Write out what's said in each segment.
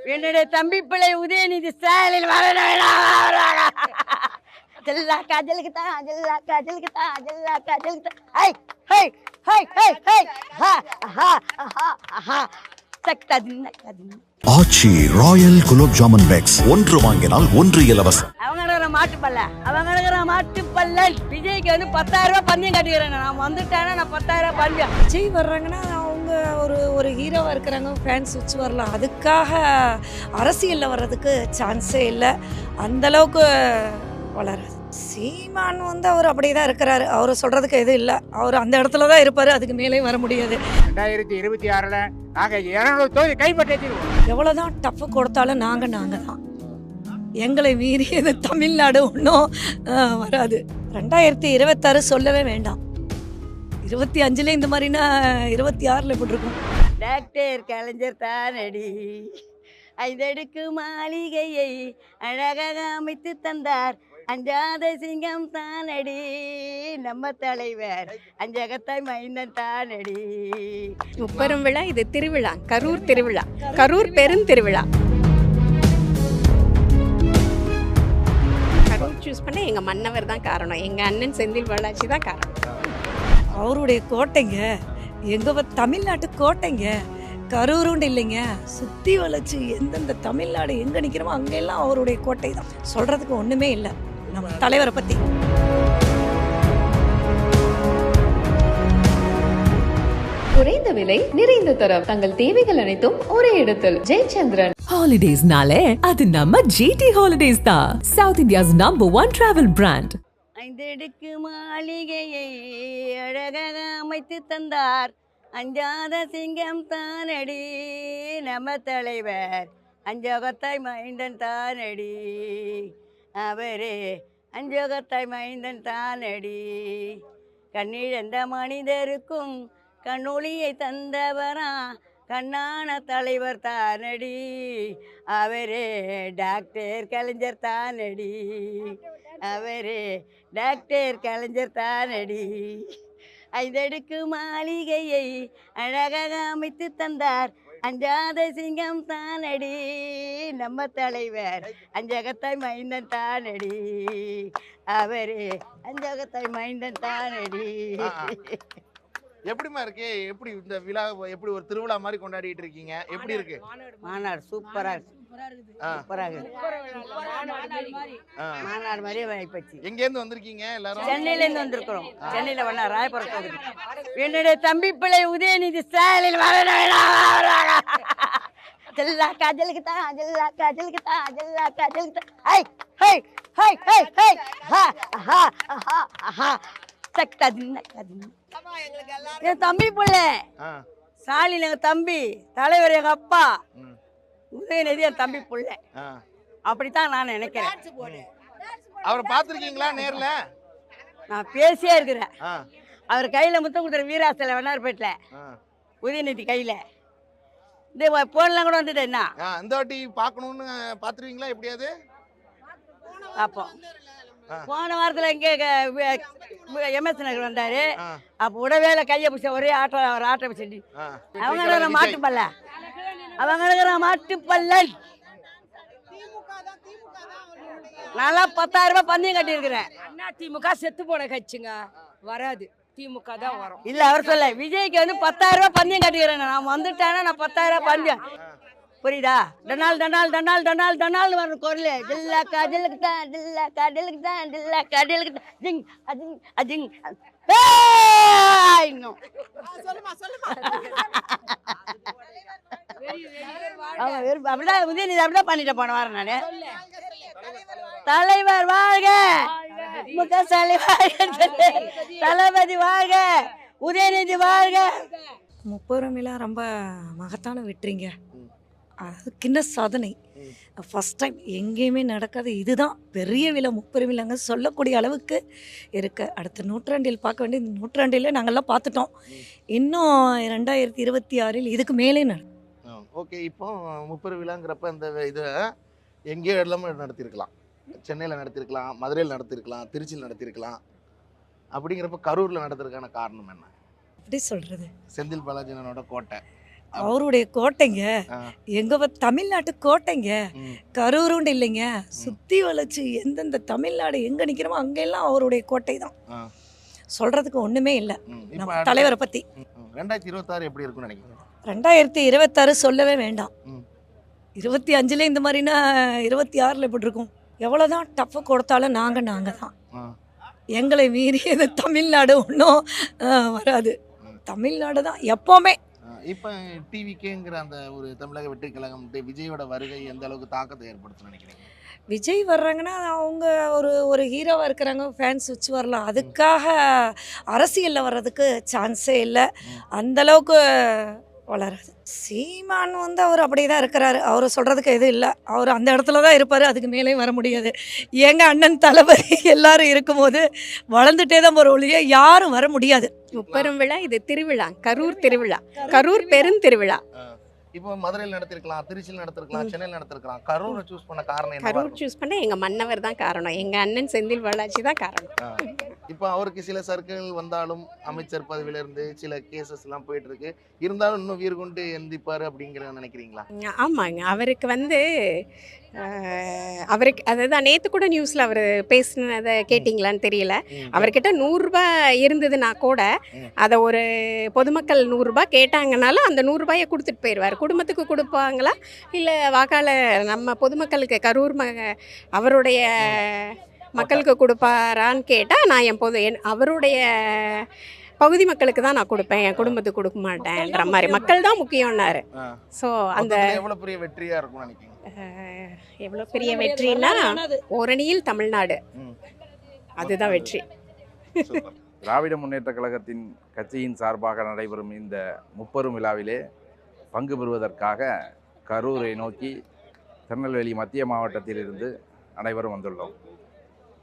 என்னுடைய தம்பி பிள்ளை உதயநிதி ஸ்டாலின் ஜல்லா காஜலுக்கு தான் ஜல்லா காஜலுக்கு தான் ஜல்லா காஜலுக்கு தான் high high high high high ஹா ஹா ஹா ஹா சக்ததின் கதின் ஆச்சி ராயல் குலோப் ஜாமுன் பேக்ஸ் ஒன்று வாங்கினால் ஒன்று இலவசம். அவங்க மாட்டுப்பல்லன் விஜய்க்கு வந்து 10,000 ரூபாய் பந்தயம் கட்டிக்கிறேன். நான் வந்துட்டேன்னா நான் 10,000 ரூபாய் பந்தயம். விஜய் வர்றாங்கன்னா அவங்க ஒரு ஹீரோவாக இருக்கிறாங்க, ஃபேன்ஸ் வச்சு வரலாம். அதுக்காக அரசியலில் வர்றதுக்கு சான்ஸே இல்லை, அந்தளவுக்கு வளராது. சீமான் வந்து அவர் அப்படியே தான் இருக்கிறாரு, அவர் சொல்கிறதுக்கு எதுவும் இல்லை, அவர் அந்த இடத்துல தான் இருப்பார், அதுக்கு மேலே வர முடியாது. 2026 நாங்கள் 200 தொகுதி கைப்பற்றிடுவோம். எவ்வளோதான் டஃப் கொடுத்தாலும் நாங்கள் தான், எங்களை மீறி இது தமிழ்நாடு ஒன்றும் வராது. 2026 சொல்லவே வேண்டாம். 25 இந்த மாதிரினா 26 எப்படி இருக்கும்? டாக்டர் கலைஞர் தானடி ஐந்தடுக்கு மாளிகையை அழகாக அமைத்து தந்தார். அஞ்சாத சிங்கம் தானடி நம்ம தலைவர் அஞ்சகத்தாய் மைந்தன் தானடி. முப்பெரும் விழா இது திருவிழா, கரூர் திருவிழா, கரூர் பெருந்திருவிழா. கரூர் சூஸ் பண்ண எங்கள் மன்னவர் தான் காரணம், எங்கள் அண்ணன் செந்தில் பாலாஜி தான் காரணம். அவருடைய கோட்டைங்க, எங்கள் தமிழ்நாட்டு கோட்டைங்க, கரூருண்டு இல்லைங்க, சுற்றி வளைச்சு எந்தெந்த தமிழ்நாடு எங்கே நிற்கிறோமோ அங்கெல்லாம் அவருடைய கோட்டை தான். சொல்கிறதுக்கு ஒன்றுமே இல்லை நம்ம தலைவரை பற்றி. குறைந்த விலை நிறைந்த தரம், தங்கள் தேவைகள் அனைத்தும் ஒரே இடத்தில். ஜெயச்சந்திரன் ஹாலிடேஸ்னாலே அது நம்ம ஜிடி ஹாலிடேஸ் தான், சவுத் இந்தியாஸ் #1 டிராவல் பிராண்ட். ஐந்தடுக்கு மாளிகையை அழகாக அமைத்து தந்தார். அஞ்சாத சிங்கம் தானடி நம்ம தலைவர் அஞ்சகத்தாய் மைந்தன் தானடி. அவரே அஞ்சகத்தாய் மைந்தன் தானடி. கண்ணிழந்த மனிதருக்கும் கண்ணொளியை தந்தவரா கண்ணான தலைவர் தானடி. அவரே டாக்டர் கலைஞர் தானடி. அவரே டாக்டர் கலைஞர் தானடி. ஐந்தடுக்கு மாளிகையை அழகாக அமைத்து தந்தார். அஞ்சாத சிங்கம் தானடி நம்ம தலைவர் அஞ்சகத்தாய் மைந்தன் தானடி. அவரே அஞ்சகத்தாய் மைந்தன் தானடி. எப்படிமா இருக்கு? எப்படி இந்த விழா எப்படி ஒரு திருவிழா மாதிரி கொண்டாடிட்டு இருக்கீங்க? எப்படி இருக்கு மாநாடு? சூப்பரா இருக்கு, சூப்பரா இருக்கு. மாநாடு மாதிரியே வாய்ப்பச்சு. எங்க இருந்து வந்திருக்கீங்க எல்லாரும்? சென்னையில இருந்து வந்திருக்கிறோம். சென்னையில வண்ணா ராயபுரம் கோவில். என்னுடைய தம்பி பிள்ளை உதயநிதி ஸ்டாலின் ஜல்லா காஜலுக்கு தான் ஜல்லா காஜலுக்கு தான் ஜல்லா காஜலுக்கு தான் high high high high high ஹா ஹா ஹா ஹா சக்ததின் கதின். என் தம்பி பிள்ளை ஸ்டாலின் எங்க தம்பி, தலைவர் எங்க அப்பா, உதயநிதி என் தம்பி பிள்ளை. அப்படித்தான் நான் நினைக்கிறேன். அவரை பார்த்திருக்கீங்களா நேர்ல? நான் பேசியே இருக்கிறேன். அவர் கையில முத்தம் கொடுத்துற வீராசில வண்ணார்பேட்டில் உதயநிதி கையில இந்த போன்லாம் கூட வந்துட்டு என்ன இந்த வாட்டி பார்க்கணும்னு பார்த்துருவீங்களா? எப்படியாது பார்ப்போம். போன வாரத்தில் இங்கே எம்எஸ் நகர் வந்தாரு. அப்போ உடவேல கையை பிடிச்ச ஒரே ஒரு ஆட்டோ பிடிச்சி அவங்க மாட்டுப்பல்ல, அவங்க மாட்டுப்பல்லன். நல்லா 10,000 ரூபாய் பந்தயம் கட்டி இருக்கிறேன். திமுக செத்து போன கட்சிங்க, வராது, திமுக தான் வரும். இல்ல அவர் சொல்ல விஜய்க்கு வந்து 10,000 ரூபாய் பந்தயம் கட்டிக்கிறேன். நான் வந்துட்டேன்னா நான் 10,000 ரூபாய் பந்தயம். புரியுதா? டனால் டனால் டனால் டனால் டனால் வர குரல் ஜில்லா காஜலுக்கு தான் ஜில்லா காஜலுக்கு தான் ஜில்லா காஜலுக்கு தான் ஜிங் அஜிங் அஜிங். இன்னும் அப்படிதான் உதயநிதி அப்படிதான் பண்ணிட்டு போன வாரம் நானு. தலைவர் வாழ்க, முக வாழ்க, தளபதி வாழ்க, உதயநிதி வாழ்க. முப்பெரும் விழா ரொம்ப மகத்தான வெற்றிங்க, அது கிண்ண சாதனை. ஃபஸ்ட் டைம் எங்கேயுமே நடக்காது, இதுதான் பெரிய விழா. முப்பெரும் விழாங்க சொல்லக்கூடிய அளவுக்கு இருக்கு. அடுத்த நூற்றாண்டில் பார்க்க வேண்டிய இந்த நூற்றாண்டில் நாங்கள்லாம் பார்த்துட்டோம். இன்னும் 2026 இதுக்கு மேலே ஓகே. இப்போ முப்பெரும் விழாங்கிறப்ப அந்த இது எங்கேயோ எல்லாமே நடத்தியிருக்கலாம். சென்னையில் நடத்தியிருக்கலாம், மதுரையில் நடத்தியிருக்கலாம், திருச்சியில் நடத்தியிருக்கலாம். அப்படிங்கிறப்ப கரூரில் நடத்துறதுக்கான காரணம் என்ன? அப்படி சொல்கிறது செந்தில் பாலாஜினோட கோட்டை. அவருடைய கோட்டைங்க. ஆ. தமிழ்நாட்டு கோட்டைங்க. ம். கரூருண்டு இல்லைங்க, சுற்றி வளைச்சு எந்தெந்த தமிழ்நாடு எங்கே நிற்கிறோமோ அங்கெல்லாம் அவருடைய கோட்டை தான். ஆ. சொல்கிறதுக்கு ஒன்றுமே இல்லை இப்ப நம்ம அடுத்து- தலைவரை பற்றி. 2026 எப்படி இருக்கும்னு நினைக்கிறீங்க? 2026 சொல்லவே வேண்டாம். ம். 25ல இந்த மாதிரினா 26ல் எப்படி இருக்கும்? எவ்வளோதான் டஃப்பு கொடுத்தாலும் நாங்கள் தான். ஆ. எங்களை மீறி இந்த தமிழ்நாடு ஒன்றும் வராது. தமிழ்நாடு தான் எப்போவுமே. இப்போ டிவிகேங்கிற அந்த ஒரு தமிழக வெற்றி கழகம் விஜயோட வருகை எந்த அளவுக்கு தாக்கத்தை ஏற்படுத்தும் நினைக்கிறீங்க? விஜய் வர்றாங்கன்னா அவங்க ஒரு ஹீரோவாக இருக்கிறாங்க, ஃபேன்ஸ் வச்சு வரலாம். அதுக்காக அரசியலில் வர்றதுக்கு சான்ஸே இல்லை. அந்தளவுக்கு வளராது. சீமான் அவர் அப்படியே தான் இருக்கிறாரு. அவர் சொல்கிறதுக்கு எதுவும் இல்லை. அவர் அந்த இடத்துல தான் இருப்பார், அதுக்கு மேலேயும் வர முடியாது. எங்கள் அண்ணன் தளபதி எல்லாரும் இருக்கும்போது வளர்ந்துட்டே தான் போகிற ஒழிய யாரும் வர முடியாது. முப்பெரும் விழா இது திருவிழா, கரூர் திருவிழா, கரூர் பெருந்திருவிழா. இப்போ மதுரையில் நடத்திருக்கலாம், திருச்சியில் நடத்திருக்கலாம், சென்னையில் நடத்திருக்கலாம். கரூரை சூஸ் பண்ண காரணம் என்ன? கரூர் சூஸ் பண்ண எங்கள் மன்னவர் தான் காரணம், எங்கள் அண்ணன் செந்தில் பாலாஜி தான் காரணம். இப்போ அவருக்கு சில சர்க்கிள் வந்தாலும் அமைச்சர் பதவியிலிருந்து சில கேசஸ் எல்லாம் போயிட்டு இருக்கு. இருந்தாலும் இன்னும் வீறு கொண்டு எந்திப்பாரு அப்படிங்கிற நினைக்கிறீங்களா? ஆமாங்க, அவருக்கு அவருக்கு அதுதான் நேற்று கூட நியூஸில் அவர் பேசினதை கேட்டிங்களான்னு தெரியல. அவர்கிட்ட 100 ரூபாய் இருந்ததுன்னா கூட அதை ஒரு பொதுமக்கள் 100 ரூபாய் கேட்டாங்கனாலும் அந்த 100 ரூபாயை கொடுத்துட்டு போயிடுவார். குடும்பத்துக்கு கொடுப்பாங்களா இல்லை வாக்காளர் நம்ம பொதுமக்களுக்கு கரூர் அவருடைய மக்களுக்கு கொடுப்பாரான்னு கேட்டால் நான் அவருடைய பகுதி மக்களுக்கு தான் நான் கொடுப்பேன், என் குடும்பத்துக்கு கொடுக்க மாட்டேன்ற மாதிரி. மக்கள் தான் முக்கியம்னாரு. ஸோ அந்த எவ்வளோ பெரிய வெற்றியாக இருக்கும் நினைக்கிறீங்க? எவ்வளோ பெரிய வெற்றின்னா ஓரணியில் தமிழ்நாடு, அதுதான் வெற்றி. திராவிட முன்னேற்ற கழகத்தின் கட்சியின் சார்பாக நடைபெறும் இந்த முப்பெரும் விழாவிலே பங்கு பெறுவதற்காக கரூரை நோக்கி திருநெல்வேலி மத்திய மாவட்டத்திலிருந்து அனைவரும் வந்துள்ளோம்.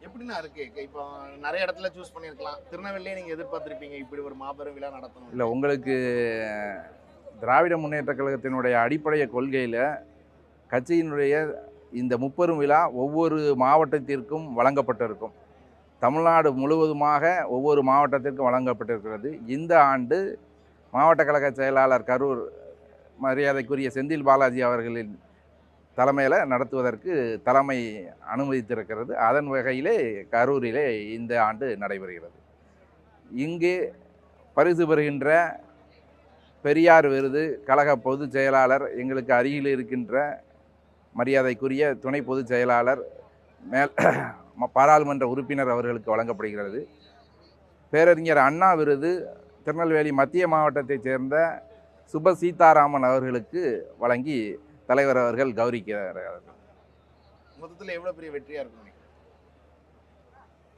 எப்படின்னா இருக்கு? இப்போ நிறைய இடத்துல சூஸ் பண்ணியிருக்கலாம், திருநெல்வேலியே நீங்கள் எதிர்பார்த்துருப்பீங்க இப்படி ஒரு மாபெரும் விழா நடத்தணும். இல்லை, உங்களுக்கு திராவிட முன்னேற்ற கழகத்தினுடைய அடிப்படை கொள்கையில் கட்சியினுடைய இந்த முப்பெரும் விழா ஒவ்வொரு மாவட்டத்திற்கும் வழங்கப்பட்டிருக்கும். தமிழ்நாடு முழுவதுமாக ஒவ்வொரு மாவட்டத்திற்கும் வழங்கப்பட்டிருக்கிறது. இந்த ஆண்டு மாவட்ட கழக செயலாளர் கரூர் மரியாதைக்குரிய செந்தில் பாலாஜி அவர்களின் தலைமையில் நடத்துவதற்கு தலைமை அனுமதித்திருக்கிறது. அதன் வகையிலே கரூரிலே இந்த ஆண்டு நடைபெறுகிறது. இங்கே பரிசு பெறுகின்ற பெரியார் விருது கழக பொதுச் செயலாளர், எங்களுக்கு அருகில் இருக்கின்ற மரியாதைக்குரிய துணை பொதுச் செயலாளர், பாராளுமன்ற உறுப்பினர் அவர்களுக்கு வழங்கப்படுகிறது. பேரறிஞர் அண்ணா விருது திருநெல்வேலி மத்திய மாவட்டத்தைச் சேர்ந்த சுப சீதாராமன் அவர்களுக்கு வழங்கி தலைவர் அவர்கள் கௌரவிக்கிறார்கள். மொத்தத்தில் எவ்வளோ பெரிய வெற்றியாக இருக்கும்?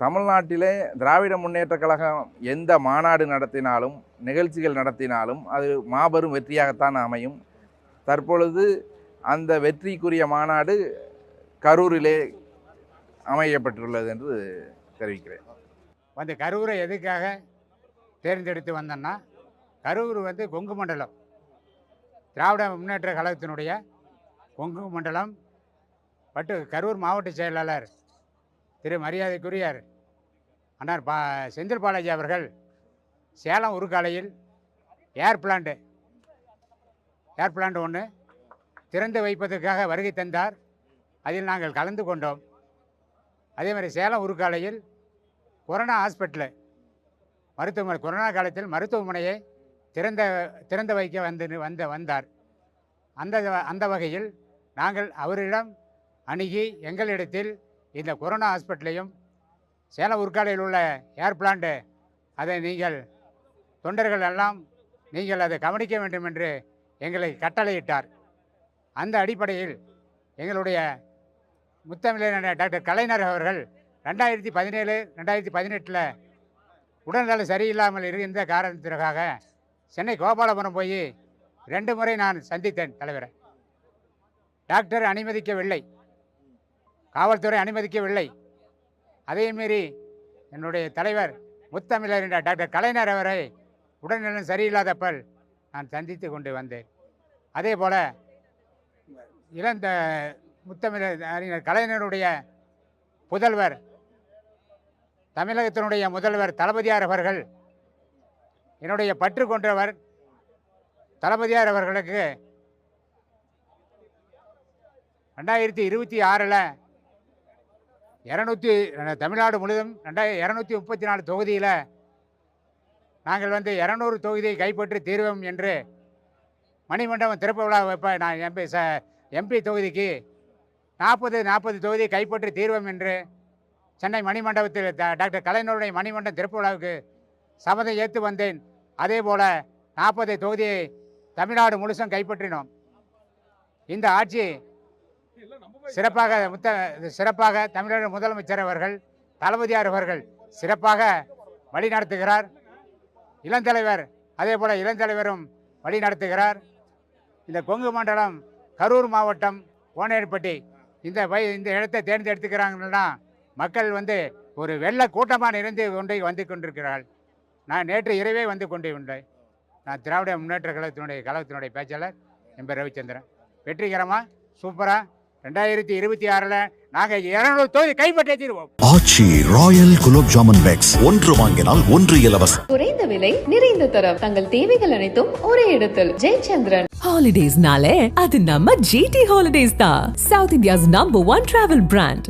தமிழ்நாட்டிலே திராவிட முன்னேற்ற கழகம் எந்த மாநாடு நடத்தினாலும் நிகழ்ச்சிகள் நடத்தினாலும் அது மாபெரும் வெற்றியாகத்தான் அமையும். தற்பொழுது அந்த வெற்றிக்குரிய மாநாடு கரூரிலே அமையப்பட்டுள்ளது என்று தெரிவிக்கிறேன். கரூரை எதுக்காக தேர்ந்தெடுத்து வந்தோன்னா, கரூர் கொங்கு மண்டலம், திராவிட முன்னேற்ற கழகத்தினுடைய கொங்கு மண்டலம் கரூர் மாவட்ட செயலாளர் திரு மரியாதைக்குரிய அண்ணார் செந்தில் பாலாஜி அவர்கள் சேலம் உருக்காலையில் ஏர் பிளான்ட் ஒன்று திறந்து வைப்பதற்காக வருகை தந்தார். அதில் நாங்கள் கலந்து கொண்டோம். அதே மாதிரி சேலம் உருக்காலையில் கொரோனா ஹாஸ்பிட்டலு மருத்துவமனை, கொரோனா காலத்தில் மருத்துவமனையை திறந்து வைக்க வந்தார். அந்த வகையில் நாங்கள் அவரிடம் அணுகி எங்களிடத்தில் இந்த கொரோனா ஹாஸ்பிட்டலையும் சேலம் உருக்காலையில் உள்ள ஏர் பிளான்ட்டு அதை நீங்கள் தொண்டர்கள் எல்லாம் நீங்கள் அதை கவனிக்க வேண்டும் என்று எங்களை கட்டளையிட்டார். அந்த அடிப்படையில் எங்களுடைய முத்தமிழர் டாக்டர் கலைஞர் அவர்கள் 2017, 2018 உடல்நல சரியில்லாமல் இருந்த காரணத்திற்காக சென்னை கோபாலபுரம் போய் 2 முறை நான் சந்தித்தேன் தலைவரை. டாக்டர் அனுமதிக்கவில்லை, காவல்துறை அனுமதிக்கவில்லை. அதே மீறி என்னுடைய தலைவர் முத்தமிழர் என்ற டாக்டர் கலைஞர் அவரை உடல்நலம் சரியில்லாதப்பல் நான் சந்தித்து கொண்டு வந்தேன். அதே போல் இளந்த முத்தமிழர் அறிஞர் கலைஞருடைய புதல்வர், தமிழகத்தினுடைய முதல்வர் தளபதியார் அவர்கள் என்னுடைய பற்று கொண்டவர். தளபதியார் அவர்களுக்கு 2026 தமிழ்நாடு முழுவதும் 234 தொகுதியில் நாங்கள் 200 தொகுதியை கைப்பற்றி தீர்வோம் என்று மணிமண்டபம் திறப்பு விழா வைப்ப நான் எம்பி தொகுதிக்கு 40 தொகுதியை கைப்பற்றி தீர்வோம் என்று சென்னை மணிமண்டபத்தில் டாக்டர் கலைஞருடைய மணிமண்டபம் திறப்பு விழாவுக்கு சபதம் ஏற்று வந்தேன். அதே போல் 40 தொகுதியை தமிழ்நாடு முழுசும் கைப்பற்றினோம். இந்த ஆட்சி சிறப்பாக தமிழக முதலமைச்சர் அவர்கள் தளபதியார் அவர்கள் சிறப்பாக வழி நடத்துகிறார். இளந்தலைவர் அதே போல் இளந்தலைவரும் வழி நடத்துகிறார். இந்த கொங்கு மண்டலம் கரூர் மாவட்டம் கோனேரிப்பட்டி இந்த இடத்தை தேர்ந்தெடுத்துக்கிறாங்கன்னா மக்கள் ஒரு வெள்ள கூட்டமாக நிறைந்து வந்து கொண்டிருக்கிறார்கள். நான் நேற்று இரவே வந்து கொண்டு உண்டேன். நான் திராவிட முன்னேற்ற கழகத்தினுடைய பேச்சாளர் என் பேர் ரவிச்சந்திரன். வெற்றிகரமாக சூப்பராக 2026 நாங்கள் 200 தொகுதி கைப்பற்றி தீர்வோம். ஆச்சி ராயல் குலோப் ஜாமன் பேக்ஸ் ஒன்று வாங்கினால் ஒன்று இலவசம். குறைந்த விலை நிறைந்த தரம் தங்கள் தேவைகள் அனைத்தும் ஒரே இடத்தில். Jayachandran. Holidays nale adu namma GT Holidays da. South India's #1 travel brand.